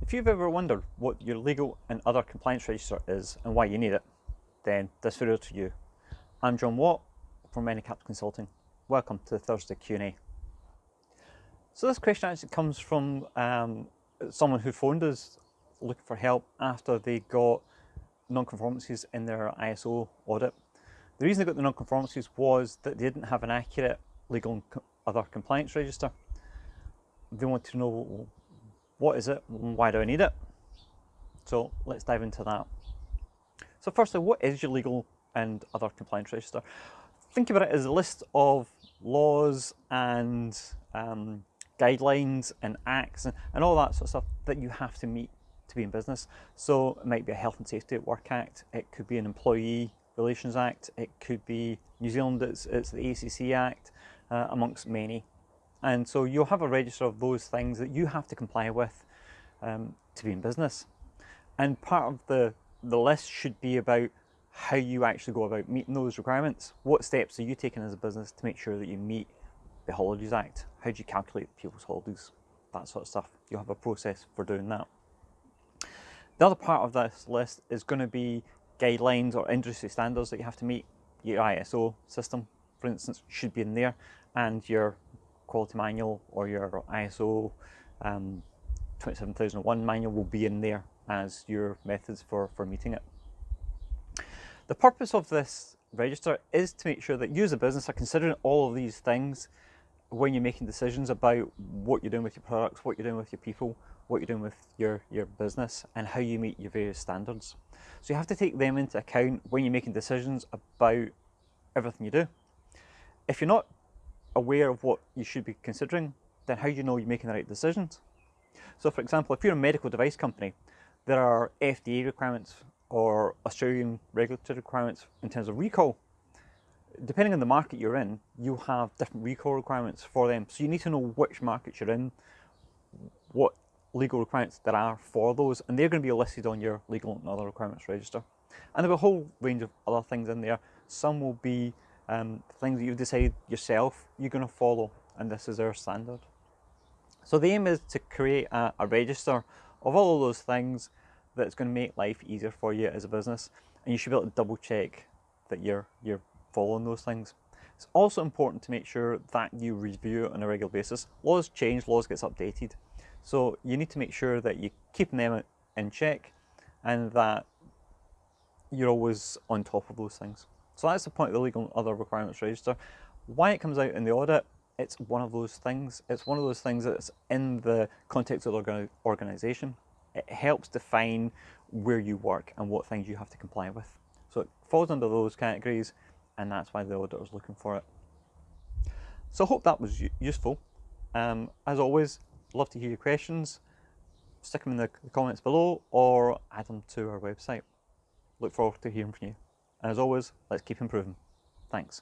If you've ever wondered what your legal and other compliance register is and why you need it, then this video is for you. I'm John Watt from Capital Consulting. Welcome to the Thursday Q&A. So this question actually comes from someone who phoned us looking for help after they got non-conformances in their ISO audit. The reason they got the non-conformances was that they didn't have an accurate legal and other compliance register. They want to know, what is it and why do I need it? So let's dive into that. So firstly, what is your legal and other compliance register? Think about it as a list of laws and guidelines and acts and all that sort of stuff that you have to meet to be in business. So it might be a Health and Safety at Work Act, it could be an Employee Relations Act, it could be New Zealand, it's the ACC Act, amongst many. And so you'll have a register of those things that you have to comply with to be in business. And part of the list should be about how you actually go about meeting those requirements. What steps are you taking as a business to make sure that you meet the Holidays Act? How do you calculate people's holidays? That sort of stuff. You'll have a process for doing that. The other part of this list is going to be guidelines or industry standards that you have to meet. Your ISO system, for instance, should be in there, and your quality manual or your ISO 27001 manual will be in there as your methods for meeting it. The purpose of this register is to make sure that you as a business are considering all of these things when you're making decisions about what you're doing with your products, what you're doing with your people, what you're doing with your business, and how you meet your various standards. So you have to take them into account when you're making decisions about everything you do. If you're not aware of what you should be considering, then how do you know you're making the right decisions? So for example, if you're a medical device company, there are FDA requirements or Australian regulatory requirements in terms of recall. Depending on the market you're in, you have different recall requirements for them. So you need to know which markets you're in, what legal requirements there are for those, and they're going to be listed on your legal and other requirements register. And there are a whole range of other things in there. Some will be things that you've decided yourself you're going to follow, and this is our standard. So the aim is to create a register of all of those things that's going to make life easier for you as a business, and you should be able to double check that you're following those things. It's also important to make sure that you review it on a regular basis. Laws change, laws gets updated, so you need to make sure that you're keeping them in check and that you're always on top of those things. So that's the point of the legal and other requirements register. Why it comes out in the audit, it's one of those things. It's one of those things that's in the context of the organisation. It helps define where you work and what things you have to comply with. So it falls under those categories, and that's why the auditor is looking for it. So I hope that was useful. As always, love to hear your questions. Stick them in the comments below or add them to our website. Look forward to hearing from you. And as always, let's keep improving. Thanks.